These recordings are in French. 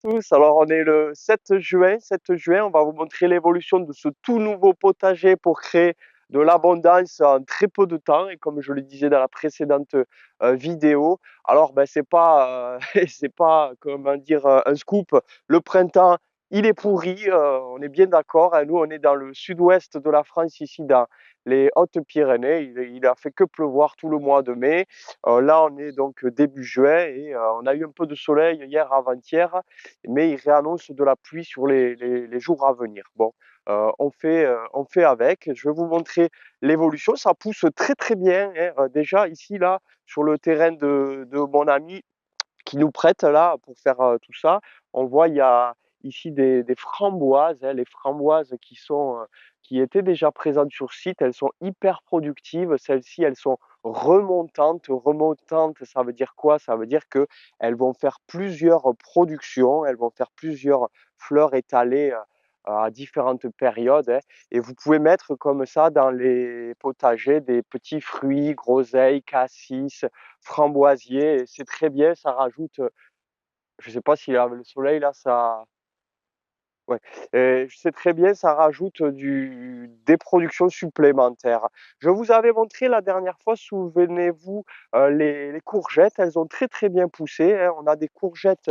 Tous, alors on est le 7 juin. 7 juin, on va vous montrer l'évolution de ce tout nouveau potager pour créer de l'abondance en très peu de temps. Et comme je le disais dans la précédente vidéo, alors ben c'est pas comment dire un scoop. Le printemps, il est pourri, on est bien d'accord, hein. Nous, on est dans le sud-ouest de la France, ici dans les Hautes-Pyrénées. Il a fait que pleuvoir tout le mois de mai. Là, on est donc début juin et on a eu un peu de soleil hier avant-hier, mais il réannonce de la pluie sur les jours à venir. Bon, on fait avec. Je vais vous montrer l'évolution. Ça pousse très très bien, hein. Déjà ici, là, sur le terrain de mon ami qui nous prête là pour faire tout ça, on voit il y a ici des framboises, hein, les framboises qui étaient déjà présentes sur site, elles sont hyper productives. Celles-ci, elles sont remontantes. Remontantes, ça veut dire quoi? Ça veut dire que elles vont faire plusieurs productions, elles vont faire plusieurs fleurs étalées à différentes périodes, hein. Et vous pouvez mettre comme ça dans les potagers des petits fruits, groseilles, cassis, framboisiers. C'est très bien, ça rajoute, je sais pas si avec le soleil là, ça, ouais, c'est très bien, ça rajoute des productions supplémentaires. Je vous avais montré la dernière fois, souvenez-vous, les courgettes, elles ont très très bien poussé, hein. On a des courgettes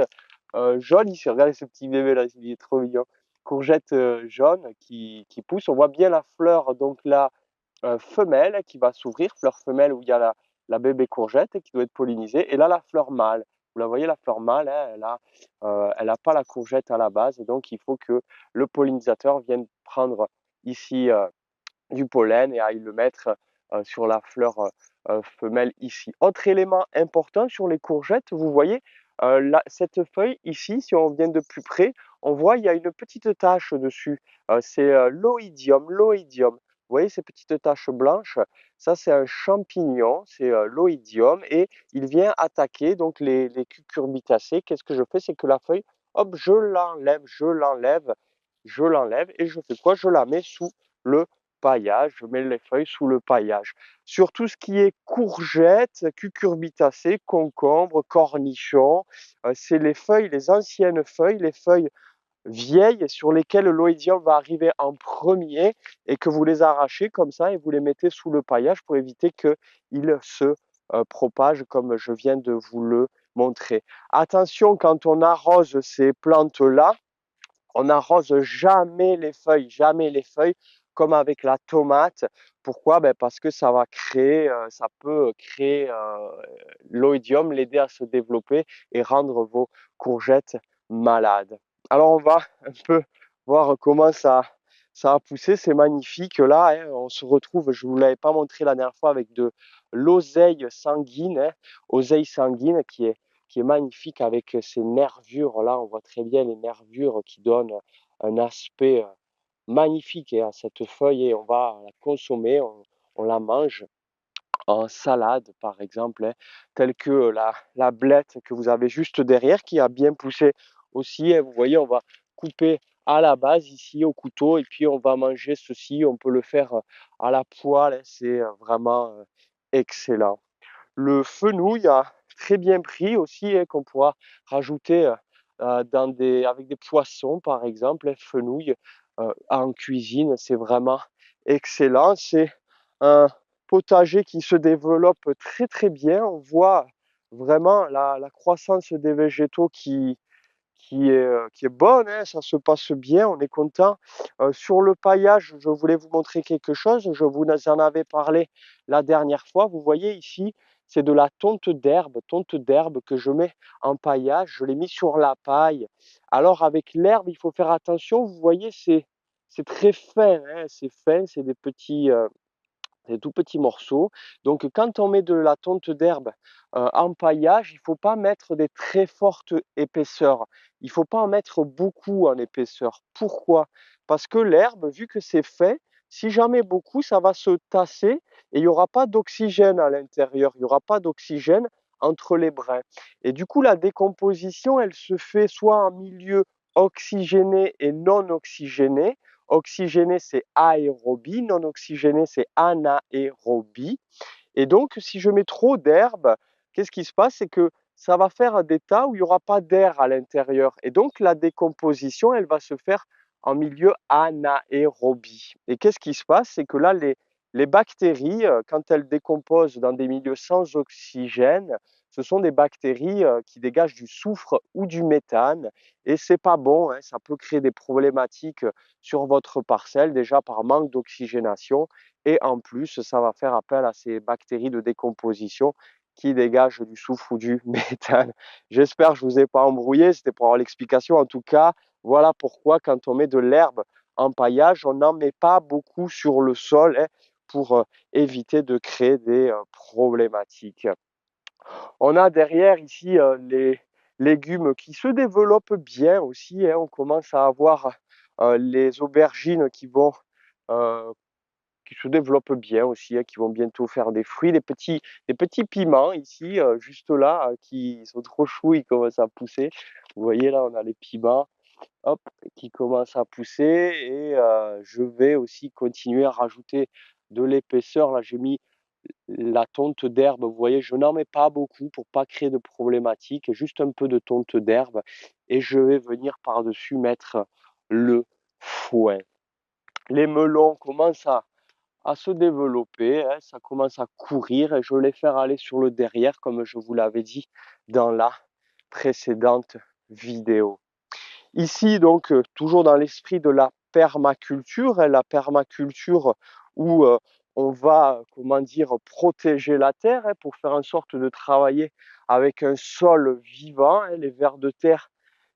jaunes ici. Regardez ce petit bébé là, il est trop mignon. Courgettes jaunes qui poussent. On voit bien la fleur, donc la femelle qui va s'ouvrir, fleur femelle où il y a la bébé courgette qui doit être pollinisée. Et là, la fleur mâle. Vous la voyez, la fleur mâle, hein, elle a pas la courgette à la base. Et donc, il faut que le pollinisateur vienne prendre ici du pollen et aille le mettre sur la fleur femelle ici. Autre élément important sur les courgettes, vous voyez, cette feuille ici, si on vient de plus près, on voit il y a une petite tache dessus. C'est l'oïdium, l'oïdium. Vous voyez ces petites taches blanches? Ça, c'est un champignon, c'est l'oïdium, et il vient attaquer donc les cucurbitacées. Qu'est-ce que je fais? C'est que la feuille, hop, je l'enlève, et je fais quoi? Je la mets sous le paillage, je mets les feuilles sous le paillage. Sur tout ce qui est courgettes, cucurbitacées, concombres, cornichons, c'est les feuilles, les anciennes feuilles, les feuilles vieilles sur lesquelles l'oïdium va arriver en premier, et que vous les arrachez comme ça et vous les mettez sous le paillage pour éviter qu'ils se propagent comme je viens de vous le montrer. Attention, quand on arrose ces plantes-là, on n'arrose jamais les feuilles, comme avec la tomate. Pourquoi? Ben parce que ça va créer, ça peut créer l'oïdium, l'aider à se développer et rendre vos courgettes malades. Alors on va un peu voir comment ça a poussé. C'est magnifique là, hein. On se retrouve, je ne vous l'avais pas montré la dernière fois, avec de l'oseille sanguine, hein. Oseille sanguine qui est magnifique avec ces nervures là. On voit très bien les nervures qui donnent un aspect magnifique, hein, à cette feuille, et on va la consommer, on la mange en salade par exemple, hein, telle que la blette que vous avez juste derrière qui a bien poussé aussi, hein. Vous voyez, on va couper à la base ici au couteau, et puis on va manger ceci. On peut le faire à la poêle, hein. C'est vraiment excellent. Le fenouil a très bien pris aussi, hein, qu'on pourra rajouter avec des poissons, par exemple, hein. Fenouil en cuisine, c'est vraiment excellent. C'est un potager qui se développe très très bien. On voit vraiment la croissance des végétaux qui est bonne, hein. Ça se passe bien, on est content. Sur le paillage, je voulais vous montrer quelque chose. Je vous en avais parlé la dernière fois. Vous voyez ici, c'est de la tonte d'herbe que je mets en paillage. Je l'ai mis sur la paille. Alors avec l'herbe, il faut faire attention. Vous voyez, c'est très fin, hein. C'est fin, c'est des tout petits morceaux. Donc quand on met de la tonte d'herbe en paillage, il ne faut pas mettre des très fortes épaisseurs. Il ne faut pas en mettre beaucoup en épaisseur. Pourquoi? Parce que l'herbe, vu que c'est fin, si j'en mets beaucoup, ça va se tasser et il n'y aura pas d'oxygène à l'intérieur. Il n'y aura pas d'oxygène entre les brins. Et du coup, la décomposition, elle se fait soit en milieu oxygéné et non oxygéné. Oxygéné, c'est aérobie, non oxygéné, c'est anaérobie. Et donc, si je mets trop d'herbe, qu'est-ce qui se passe? C'est que ça va faire des tas où il n'y aura pas d'air à l'intérieur. Et donc, la décomposition, elle va se faire en milieu anaérobie. Et qu'est-ce qui se passe? C'est que là, les bactéries, quand elles décomposent dans des milieux sans oxygène, ce sont des bactéries qui dégagent du soufre ou du méthane. Et c'est pas bon, hein, ça peut créer des problématiques sur votre parcelle, déjà par manque d'oxygénation. Et en plus, ça va faire appel à ces bactéries de décomposition qui dégagent du soufre ou du méthane. J'espère que je ne vous ai pas embrouillé, c'était pour avoir l'explication. En tout cas, voilà pourquoi quand on met de l'herbe en paillage, on n'en met pas beaucoup sur le sol, hein, pour éviter de créer des problématiques. On a derrière ici les légumes qui se développent bien aussi, hein. On commence à avoir les aubergines euh, qui se développent bien aussi, hein, qui vont bientôt faire des fruits. Les petits piments ici, juste là, qui sont trop choux, ils commencent à pousser. Vous voyez là, on a les piments, hop, qui commencent à pousser. Et je vais aussi continuer à rajouter de l'épaisseur. Là, j'ai mis la tonte d'herbe, vous voyez, je n'en mets pas beaucoup pour pas créer de problématiques, juste un peu de tonte d'herbe. Et je vais venir par-dessus mettre le foin. Les melons commencent à se développer, hein, ça commence à courir et je vais les faire aller sur le derrière, comme je vous l'avais dit dans la précédente vidéo. Ici, donc, toujours dans l'esprit de la permaculture, hein, la permaculture où on va, comment dire, protéger la terre, hein, pour faire en sorte de travailler avec un sol vivant, hein, les vers de terre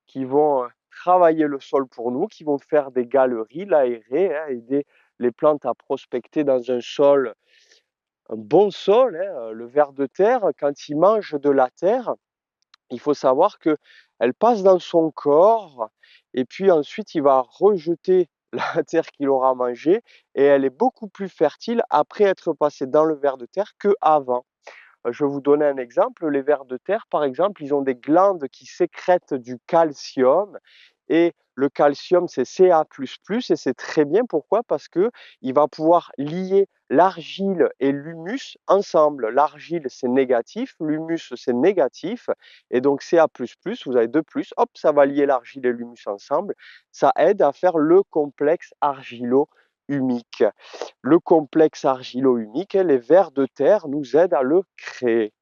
qui vont travailler le sol pour nous, qui vont faire des galeries, l'aérer, hein, aider les plantes à prospecter dans un sol, un bon sol, hein. Le ver de terre, quand il mange de la terre, il faut savoir que elle passe dans son corps et puis ensuite il va rejeter la terre qu'il aura mangée et elle est beaucoup plus fertile après être passée dans le ver de terre qu'avant. Je vais vous donner un exemple. Les vers de terre, par exemple, ils ont des glandes qui sécrètent du calcium. Et le calcium, c'est Ca++, et c'est très bien. Pourquoi? Parce que il va pouvoir lier l'argile et l'humus ensemble. L'argile, c'est négatif, l'humus, c'est négatif. Et donc Ca++, vous avez deux plus, hop, ça va lier l'argile et l'humus ensemble. Ça aide à faire le complexe argilo-humique. Le complexe argilo-humique, les vers de terre nous aident à le créer.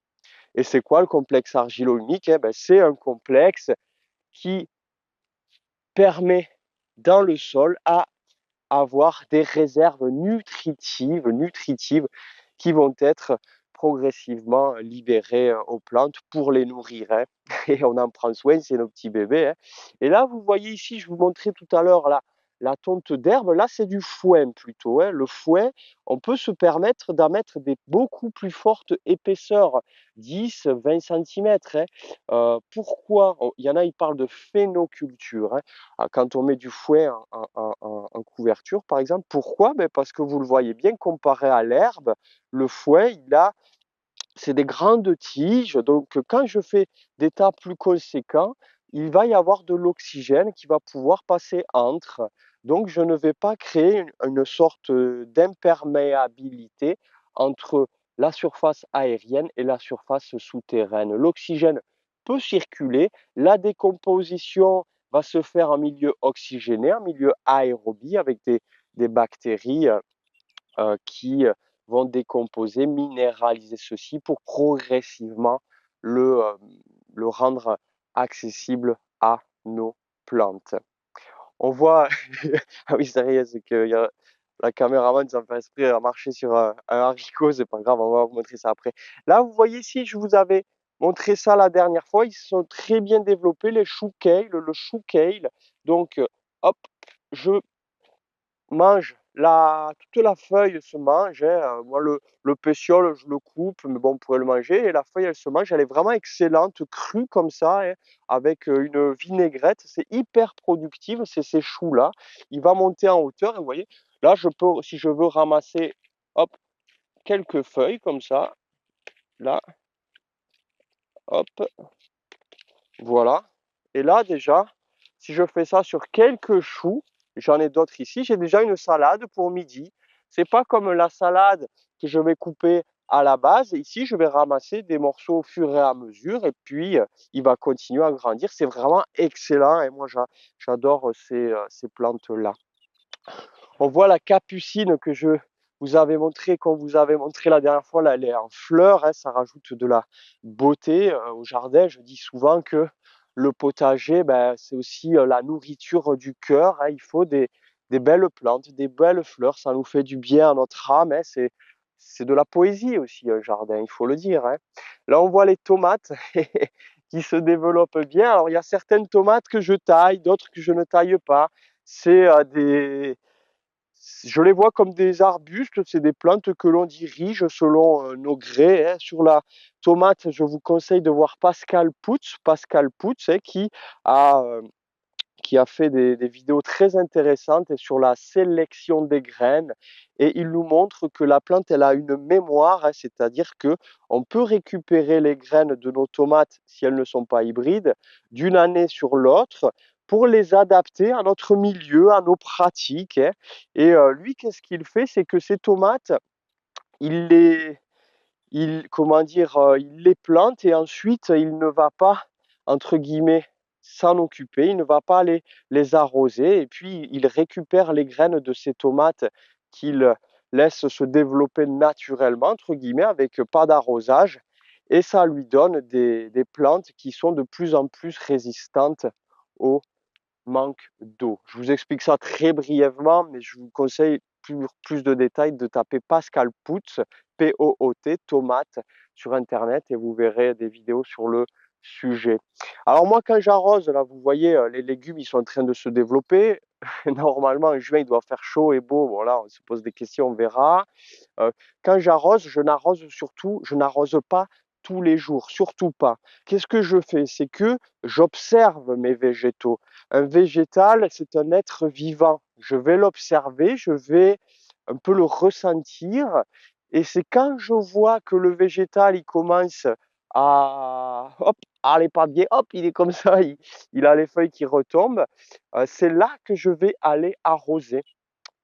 Et c'est quoi le complexe argilo-humique? C'est un complexe qui permet dans le sol à avoir des réserves nutritives qui vont être progressivement libérées aux plantes pour les nourrir, hein. Et on en prend soin, c'est nos petits bébés, hein. Et là, vous voyez ici, je vous montrais tout à l'heure la tonte d'herbe, là c'est du foin plutôt, hein. Le foin, on peut se permettre d'en mettre des beaucoup plus fortes épaisseurs, 10-20 centimètres, hein. Pourquoi? Il y en a, ils parlent de phénoculture, hein. Quand on met du foin en couverture, par exemple. Pourquoi? Parce que vous le voyez bien, comparé à l'herbe, le foin, c'est des grandes tiges. Donc, quand je fais des tas plus conséquents, il va y avoir de l'oxygène qui va pouvoir passer entre. Donc, je ne vais pas créer une sorte d'imperméabilité entre la surface aérienne et la surface souterraine. L'oxygène peut circuler, la décomposition va se faire en milieu oxygéné, en milieu aérobie, avec des bactéries qui vont décomposer, minéraliser ceci pour progressivement le, euh, le rendre accessible à nos plantes. On voit, ah oui, c'est rien, c'est que la caméraman, ça me fait esprit à marcher sur un haricot, c'est pas grave, on va vous montrer ça après. Là, vous voyez ici, je vous avais montré ça la dernière fois, ils sont très bien développés, les chou kale, le chou kale. Donc, hop, je mange toute la feuille se mange, hein. Moi, le pétiole, je le coupe, mais bon, on pourrait le manger. Et la feuille, elle se mange, elle est vraiment excellente, crue comme ça, hein, avec une vinaigrette. C'est hyper productif, c'est ces choux-là. Il va monter en hauteur, et vous voyez, là, je peux, si je veux ramasser, hop, quelques feuilles comme ça, là, hop, voilà. Et là, déjà, si je fais ça sur quelques choux, j'en ai d'autres ici, j'ai déjà une salade pour midi. C'est pas comme la salade que je vais couper à la base. Et ici, je vais ramasser des morceaux au fur et à mesure et puis il va continuer à grandir. C'est vraiment excellent et moi j'adore ces plantes-là. On voit la capucine que je vous avais montré, qu'on vous avait montré la dernière fois, là, elle est en fleurs, hein, ça rajoute de la beauté au jardin. Je dis souvent que le potager, ben, c'est aussi la nourriture du cœur, hein. Il faut des belles plantes, des belles fleurs, ça nous fait du bien à notre âme, hein. C'est de la poésie aussi, un jardin, il faut le dire, hein. Là, on voit les tomates qui se développent bien. Alors, il y a certaines tomates que je taille, d'autres que je ne taille pas. C'est je les vois comme des arbustes, c'est des plantes que l'on dirige selon nos grés, hein. Sur la tomate, je vous conseille de voir Pascal Putz, hein, qui a fait des vidéos très intéressantes sur la sélection des graines et il nous montre que la plante elle a une mémoire, hein, c'est-à-dire que on peut récupérer les graines de nos tomates si elles ne sont pas hybrides d'une année sur l'autre pour les adapter à notre milieu, à nos pratiques, hein. Et lui, qu'est-ce qu'il fait? C'est que ces tomates, il les comment dire, il les plante et ensuite il ne va pas, entre guillemets, s'en occuper, il ne va pas les arroser et puis il récupère les graines de ces tomates qu'il laisse se développer naturellement, entre guillemets, avec pas d'arrosage et ça lui donne des plantes qui sont de plus en plus résistantes au manque d'eau. Je vous explique ça très brièvement, mais je vous conseille pour plus de détails de taper Pascal Putz, P-O-O-T, tomate, sur Internet et vous verrez des vidéos sur le sujet. Alors moi, quand j'arrose, là, vous voyez, les légumes, ils sont en train de se développer. Normalement, en juin, il doit faire chaud et beau. Voilà, on se pose des questions, on verra. Euh, Quand j'arrose, je n'arrose pas tous les jours, surtout pas. Qu'est-ce que je fais? C'est que j'observe mes végétaux. Un végétal, c'est un être vivant. Je vais l'observer, je vais un peu le ressentir. Et c'est quand je vois que le végétal, il commence à, hop, à aller pas bien, hop, il est comme ça, il a les feuilles qui retombent. C'est là que je vais aller arroser.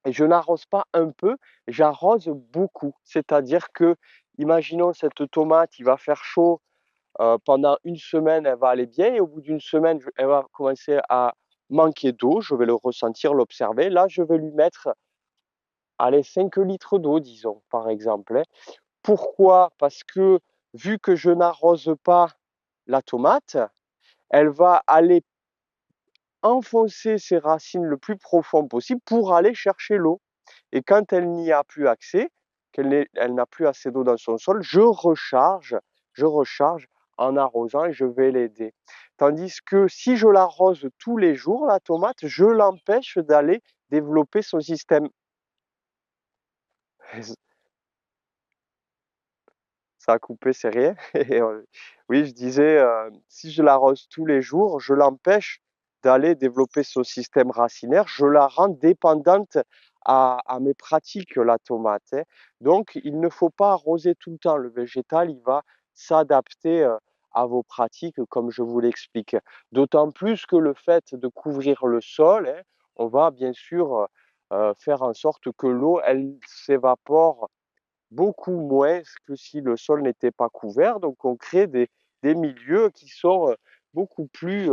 Et je n'arrose pas un peu, j'arrose beaucoup. C'est-à-dire que, imaginons cette tomate, il va faire chaud pendant une semaine, elle va aller bien et au bout d'une semaine, elle va commencer à manquer d'eau. Je vais le ressentir, l'observer. Là, je vais lui mettre, allez, 5 litres d'eau, disons, par exemple, hein. Pourquoi? Parce que vu que je n'arrose pas la tomate, elle va aller enfoncer ses racines le plus profond possible pour aller chercher l'eau. Et quand elle n'y a plus accès, elle n'a plus assez d'eau dans son sol, je recharge en arrosant et je vais l'aider. Tandis que si je l'arrose tous les jours, la tomate, je l'empêche d'aller développer son système. Ça a coupé, c'est rien. Oui, je disais, si je l'arrose tous les jours, je l'empêche d'aller développer son système racinaire. Je la rends dépendante à mes pratiques, la tomate, hein. Donc, il ne faut pas arroser tout le temps. Le végétal, il va s'adapter à vos pratiques, comme je vous l'explique. D'autant plus que le fait de couvrir le sol, hein, on va bien sûr faire en sorte que l'eau, elle s'évapore beaucoup moins que si le sol n'était pas couvert. Donc on crée des milieux qui sont beaucoup plus,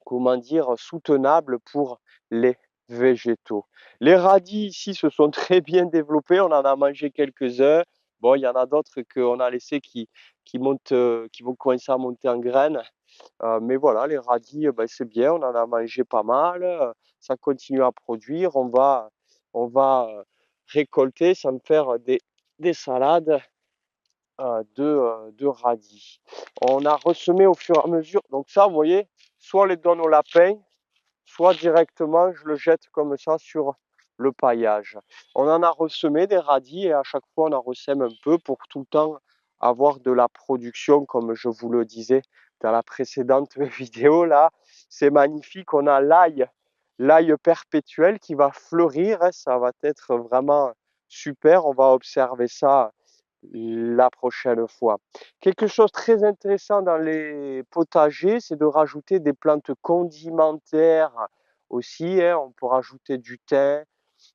comment dire, soutenables pour les végétaux. Les radis ici se sont très bien développés, on en a mangé quelques-uns. Bon, il y en a d'autres qu'on a laissés qui montent, qui vont commencer à monter en graines. Mais voilà, les radis, ben, c'est bien, on en a mangé pas mal. Ça continue à produire. On va récolter, ça me faire des salades de radis. On a ressemé au fur et à mesure. Donc ça, vous voyez, soit on les donne au lapin, soit directement je le jette comme ça sur le paillage. On en a ressemé des radis et à chaque fois on en ressème un peu pour tout le temps avoir de la production comme je vous le disais dans la précédente vidéo là. C'est magnifique, on a l'ail perpétuel qui va fleurir, hein, ça va être vraiment super, on va observer ça la prochaine fois. Quelque chose de très intéressant dans les potagers, c'est de rajouter des plantes condimentaires aussi, hein. On peut rajouter du thym,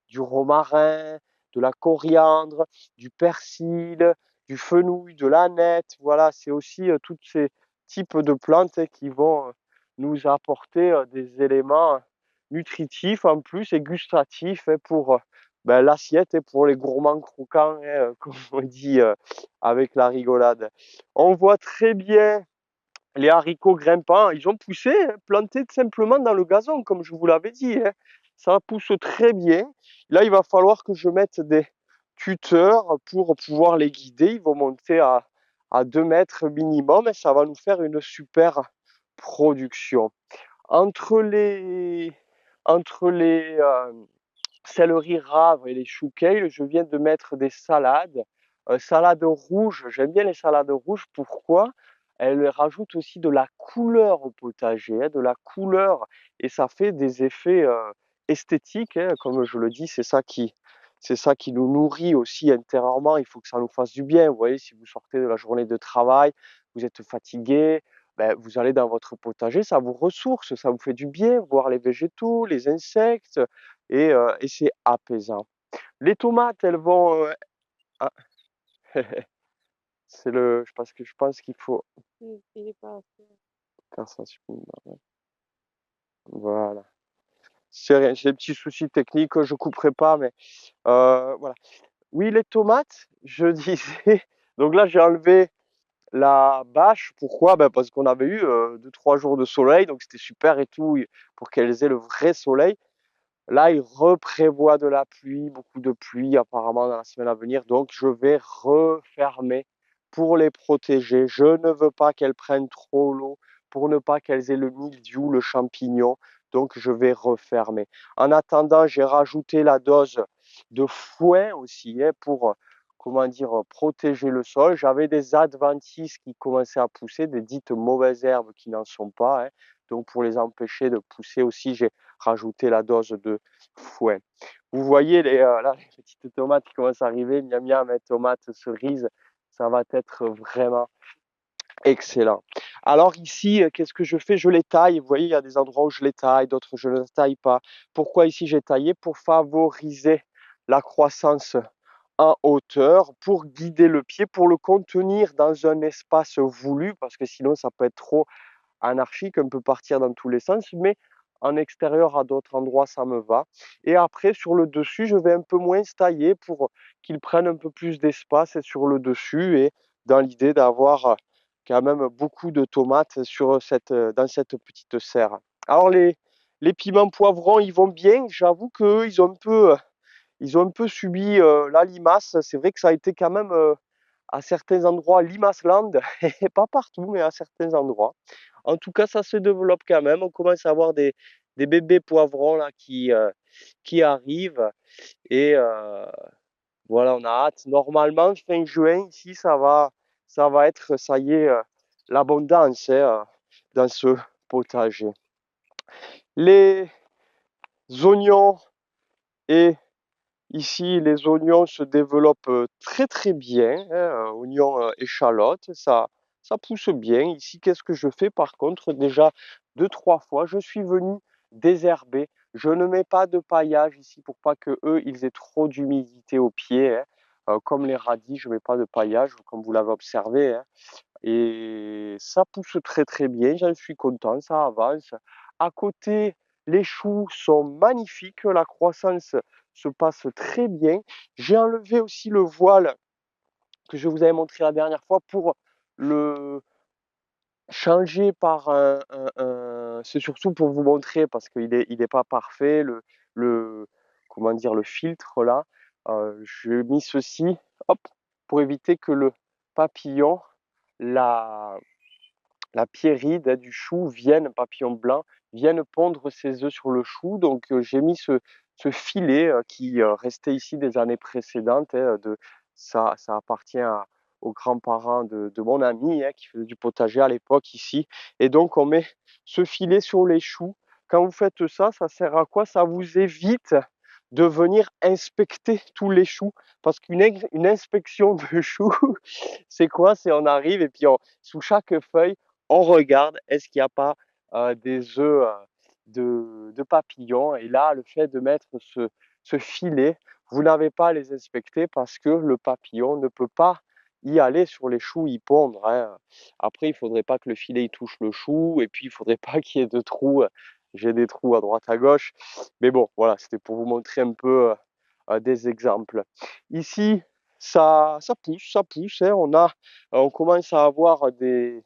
du romarin, de la coriandre, du persil, du fenouil, de l'aneth. Voilà, c'est aussi tous ces types de plantes qui vont nous apporter des éléments nutritifs en plus et gustatifs pour ben, l'assiette et pour les gourmands croquants, comme on dit avec la rigolade. On voit très bien les haricots grimpants, ils ont poussé, hein, plantés simplement dans le gazon, comme je vous l'avais dit, hein. Ça pousse très bien. Là, il va falloir que je mette des tuteurs pour pouvoir les guider. Ils vont monter à 2 mètres minimum et ça va nous faire une super production. Entre les, entre les céleri rave et les choux kale, je viens de mettre des salades. Salades rouges, j'aime bien les salades rouges. Pourquoi? Elles rajoutent aussi de la couleur au potager, hein, de la couleur, et ça fait des effets esthétiques, hein, comme je le dis, c'est ça qui nous nourrit aussi intérieurement. Il faut que ça nous fasse du bien. Vous voyez, si vous sortez de la journée de travail, vous êtes fatigué, ben, vous allez dans votre potager, ça vous ressource, ça vous fait du bien, voir les végétaux, les insectes, et c'est apaisant. Les tomates, elles vont. Ah, c'est le. Je pense qu'il faut faire ça. Voilà. C'est rien, c'est des petits soucis techniques, je couperai pas, mais voilà. Oui, les tomates, je disais. Donc là, j'ai enlevé la bâche. Pourquoi? Ben parce qu'on avait eu 2-3 jours de soleil, donc c'était super et tout, pour qu'elles aient le vrai soleil. Là, il reprévoit de la pluie, beaucoup de pluie apparemment dans la semaine à venir. Donc, je vais refermer pour les protéger. Je ne veux pas qu'elles prennent trop l'eau pour ne pas qu'elles aient le mildiou, le champignon. Donc, je vais refermer. En attendant, j'ai rajouté la dose de foin aussi, hein, pour, comment dire, protéger le sol. J'avais des adventices qui commençaient à pousser, des dites mauvaises herbes qui n'en sont pas, hein. Donc, pour les empêcher de pousser aussi, j'ai rajouté la dose de foin. Vous voyez là, les petites tomates qui commencent à arriver, miam miam, tomates, cerises, ça va être vraiment excellent. Alors ici, qu'est-ce que je fais? Je les taille. Vous voyez, il y a des endroits où je les taille, d'autres je ne les taille pas. Pourquoi ici j'ai taillé? Pour favoriser la croissance en hauteur, pour guider le pied, pour le contenir dans un espace voulu, parce que sinon ça peut être trop anarchique, on peut partir dans tous les sens, mais en extérieur à d'autres endroits, ça me va. Et après, sur le dessus, je vais un peu moins tailler pour qu'ils prennent un peu plus d'espace sur le dessus et dans l'idée d'avoir quand même beaucoup de tomates dans cette petite serre. Alors les piments poivrons, ils vont bien. J'avoue qu'eux, ils ont un peu subi la limace. C'est vrai que ça a été quand même à certains endroits limaceland, et pas partout, mais à certains endroits. En tout cas, ça se développe quand même. On commence à avoir des bébés poivrons là qui arrivent. Et voilà, on a hâte. Normalement, fin juin, ici, ça va être, ça y est, l'abondance, hein, dans ce potager. Les oignons et ici, les oignons se développent très très bien, hein, oignons échalotes, ça pousse bien. Ici, qu'est-ce que je fais par contre? Déjà 2-3 fois, je suis venu désherber. Je ne mets pas de paillage ici pour pas que eux, ils aient trop d'humidité aux pieds, hein. Comme les radis, je ne mets pas de paillage, comme vous l'avez observé, hein. Et ça pousse très très bien, j'en suis content, ça avance. À côté, les choux sont magnifiques, la croissance se passe très bien. J'ai enlevé aussi le voile que je vous avais montré la dernière fois pour le changer par c'est surtout pour vous montrer parce qu'il est pas parfait, le, comment dire, le filtre là. J'ai mis ceci, hop, pour éviter que le papillon, la, la pierride, hein, du chou vienne, papillon blanc, vienne pondre ses œufs sur le chou. Donc j'ai mis ce filet qui restait ici des années précédentes, hein, ça appartient aux grands-parents de mon ami, hein, qui faisait du potager à l'époque ici. Et donc on met ce filet sur les choux. Quand vous faites ça, ça sert à quoi? Ça vous évite de venir inspecter tous les choux. Parce une inspection de choux, c'est quoi? C'est on arrive et puis sous chaque feuille, on regarde est-ce qu'il n'y a pas des œufs de papillons. Et là, le fait de mettre ce filet, vous n'avez pas à les inspecter parce que le papillon ne peut pas y aller sur les choux, y pondre, hein. Après, il faudrait pas que le filet il touche le chou, et puis il faudrait pas qu'il y ait de trous. J'ai des trous à droite à gauche, mais bon, voilà, c'était pour vous montrer un peu des exemples. Ici, ça pousse, hein. On commence à avoir des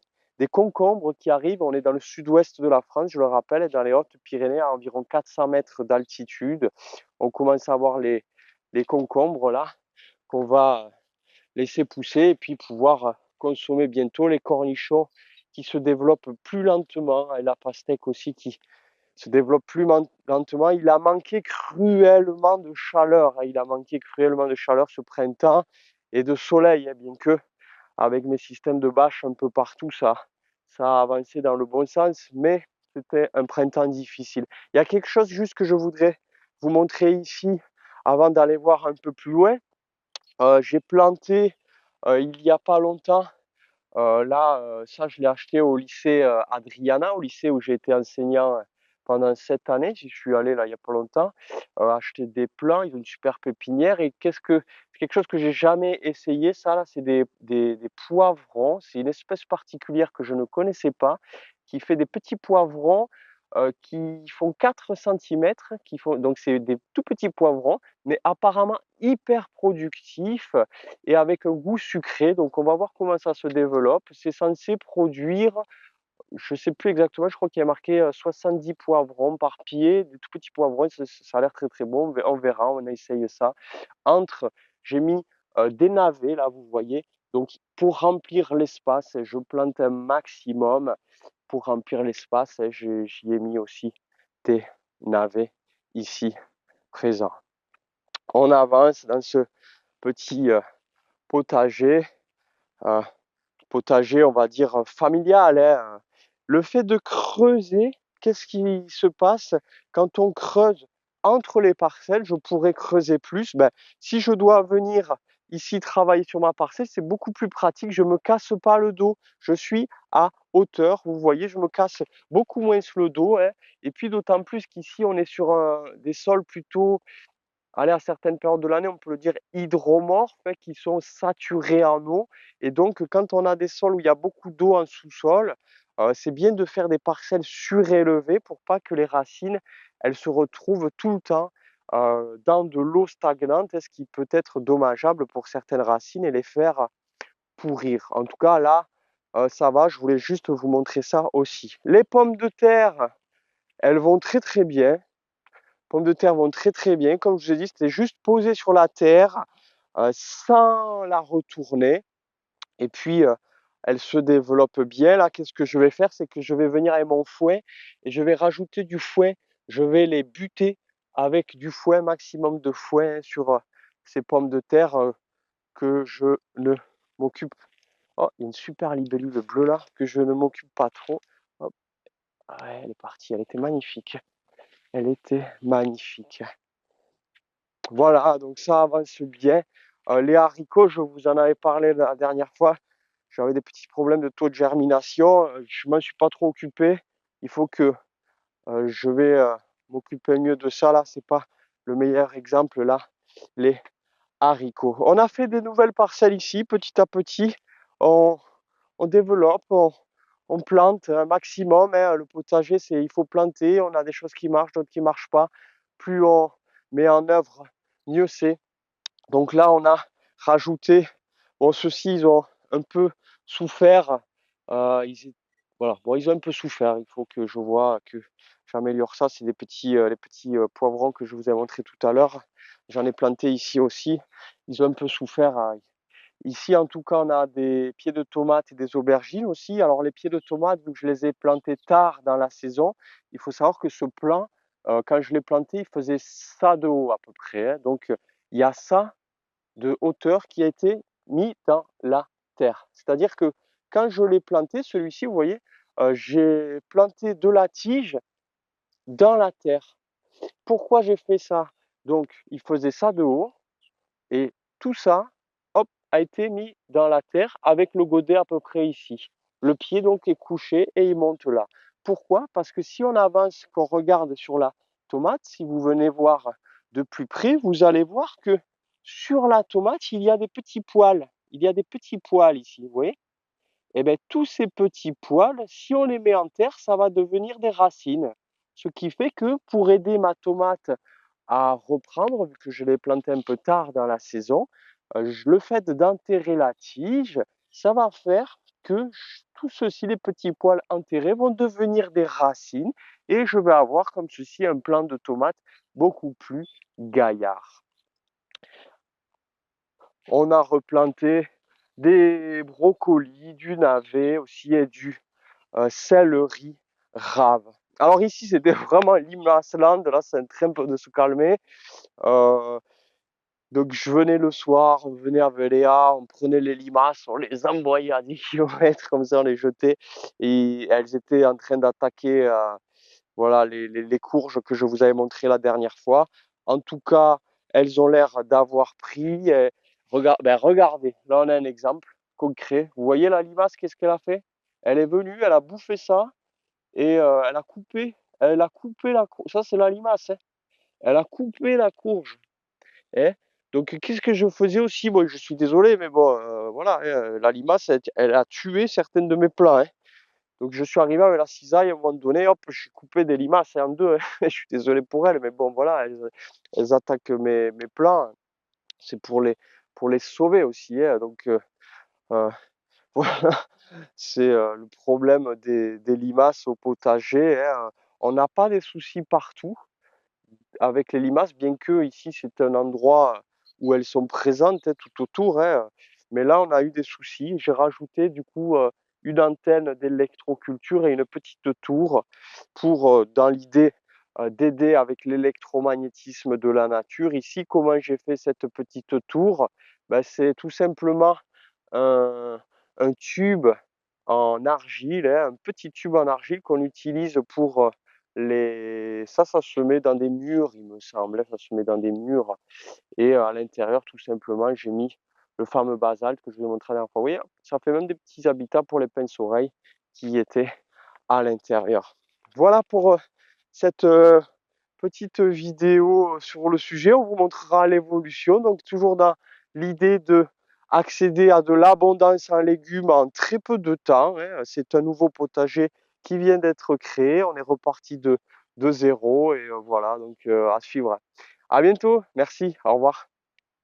concombres qui arrivent. On est dans le sud-ouest de la France, je le rappelle, dans les Hautes-Pyrénées, à environ 400 mètres d'altitude. On commence à avoir les concombres là qu'on va laisser pousser et puis pouvoir consommer bientôt les cornichons qui se développent plus lentement et la pastèque aussi qui se développe plus lentement. Il a manqué cruellement de chaleur. Il a manqué cruellement de chaleur ce printemps et de soleil, bien que avec mes systèmes de bâches un peu partout, ça a avancé dans le bon sens, mais c'était un printemps difficile. Il y a quelque chose juste que je voudrais vous montrer ici avant d'aller voir un peu plus loin. J'ai planté il y a pas longtemps. Ça, je l'ai acheté au lycée Adriana, au lycée où j'ai été enseignant pendant 7 années. J'y suis allé là il y a pas longtemps, acheter des plants. Ils ont une super pépinière. Et c'est quelque chose que j'ai jamais essayé. Ça là, c'est des poivrons. C'est une espèce particulière que je ne connaissais pas, qui fait des petits poivrons qui font 4 centimètres, donc c'est des tout petits poivrons, mais apparemment hyper productifs et avec un goût sucré. Donc on va voir comment ça se développe. C'est censé produire, je ne sais plus exactement, je crois qu'il y a marqué 70 poivrons par pied, des tout petits poivrons. Ça a l'air très très bon. On verra, on essaye ça. J'ai mis des navets, là vous voyez. Donc pour remplir l'espace, je plante un maximum. Pour remplir l'espace, j'y ai mis aussi des navets ici présents. On avance dans ce petit potager. euh, Potager, on va dire, familial, hein. Le fait de creuser, qu'est-ce qui se passe quand on creuse entre les parcelles? Je pourrais creuser plus. Ben, si je dois venir ici travailler sur ma parcelle, c'est beaucoup plus pratique. Je me casse pas le dos. Je suis à hauteur. Vous voyez, je me casse beaucoup moins le dos, hein. Et puis d'autant plus qu'ici, on est sur des sols plutôt, aller à certaines périodes de l'année, on peut le dire hydromorphes, hein, qui sont saturés en eau. Et donc, quand on a des sols où il y a beaucoup d'eau en sous-sol, c'est bien de faire des parcelles surélevées pour pas que les racines, elles se retrouvent tout le temps dans de l'eau stagnante, ce qui peut être dommageable pour certaines racines et les faire pourrir. En tout cas, là, ça va, je voulais juste vous montrer ça aussi. Les pommes de terre, elles vont très très bien. Pommes de terre vont très très bien. Comme je vous ai dit, c'était juste posé sur la terre sans la retourner. Et puis, elle se développe bien. Là, qu'est-ce que je vais faire? C'est que je vais venir avec mon fouet et je vais rajouter du fouet. Je vais les buter avec du fouet, maximum de fouet sur ces pommes de terre que je ne m'occupe. Oh, il y a une super libellule bleue là, que je ne m'occupe pas trop. Hop. Ah ouais, elle est partie, elle était magnifique. Elle était magnifique. Voilà, donc ça avance bien. Les haricots, je vous en avais parlé la dernière fois. J'avais des petits problèmes de taux de germination. Je m'en suis pas trop occupé. Il faut que je vais m'occuper mieux de ça. Là, c'est pas le meilleur exemple là. Les haricots. On a fait des nouvelles parcelles ici, petit à petit. On, on développe, on plante un maximum, hein. Le potager, il faut planter. On a des choses qui marchent, d'autres qui marchent pas. Plus on met en œuvre, mieux c'est. Donc là, on a rajouté, bon, ceux-ci, ils ont un peu souffert. Euh, ils, voilà, bon, ils ont un peu souffert. Il faut que je vois que j'améliore ça. C'est les petits poivrons que je vous ai montré tout à l'heure. J'en ai planté ici aussi. Ils ont un peu souffert. Ici, en tout cas, on a des pieds de tomates et des aubergines aussi. Alors, les pieds de tomates, vu que je les ai plantés tard dans la saison, il faut savoir que ce plant, quand je l'ai planté, il faisait ça de haut à peu près, hein. Donc, il y a ça de hauteur qui a été mis dans la terre. C'est-à-dire que quand je l'ai planté, celui-ci, vous voyez, j'ai planté de la tige dans la terre. Pourquoi j'ai fait ça? Donc, il faisait ça de haut et tout ça, hop, a été mis dans la terre avec le godet à peu près ici. Le pied donc est couché et il monte là. Pourquoi? Parce que si on avance, qu'on regarde sur la tomate, si vous venez voir de plus près, vous allez voir que sur la tomate, il y a des petits poils. il y a des petits poils ici, vous voyez? Et bien, tous ces petits poils, si on les met en terre, ça va devenir des racines. Ce qui fait que pour aider ma tomate à reprendre, vu que je l'ai plantée un peu tard dans la saison, le fait d'enterrer la tige, ça va faire que tout ceci, les petits poils enterrés, vont devenir des racines et je vais avoir comme ceci un plant de tomates beaucoup plus gaillard. On a replanté des brocolis, du navet aussi et du céleri rave. Alors ici, c'était vraiment l'Imasland. Là, c'est en train un peu de se calmer. Euh, donc, je venais le soir, on venait avec Léa, on prenait les limaces, on les envoyait à 10 kilomètres, comme ça, on les jetait. Et elles étaient en train d'attaquer voilà, les courges que je vous avais montrées la dernière fois. En tout cas, elles ont l'air d'avoir pris. Ben, regardez, là, on a un exemple concret. Vous voyez la limace, qu'est-ce qu'elle a fait? Elle est venue, elle a bouffé ça et elle a coupé la courge. Ça, c'est la limace, hein. Elle a coupé la courge. Hein. Donc, qu'est-ce que je faisais aussi? Moi, je suis désolé, mais bon, voilà, hein, la limace, elle a tué certaines de mes plants. Hein. Donc, je suis arrivé avec la cisaille à un moment donné, hop, j'ai coupé des limaces en deux. Hein. Je suis désolé pour elles, mais bon, voilà, elles attaquent mes plants. C'est pour les sauver aussi. Hein. Donc, euh, voilà, c'est le problème des limaces au potager. Hein. On n'a pas des soucis partout avec les limaces, bien que ici c'est un endroit où elles sont présentes hein, tout autour. Hein. Mais là, on a eu des soucis. J'ai rajouté du coup une antenne d'électroculture et une petite tour pour, dans l'idée d'aider avec l'électromagnétisme de la nature. Ici, comment j'ai fait cette petite tour? Ben, c'est tout simplement un, un tube en argile, hein, un petit tube en argile qu'on utilise pour ça se met dans des murs, il me semble, hein, ça se met dans des murs. Et à l'intérieur, tout simplement, j'ai mis le fameux basalte que je vous ai montré la dernière fois. Vous voyez, ça fait même des petits habitats pour les pince-oreilles qui étaient à l'intérieur. Voilà pour cette petite vidéo sur le sujet. On vous montrera l'évolution. Donc, toujours dans l'idée de accéder à de l'abondance en légumes en très peu de temps. Hein. C'est un nouveau potager qui vient d'être créé. On est reparti de zéro et voilà, donc à suivre. À bientôt. Merci. Au revoir.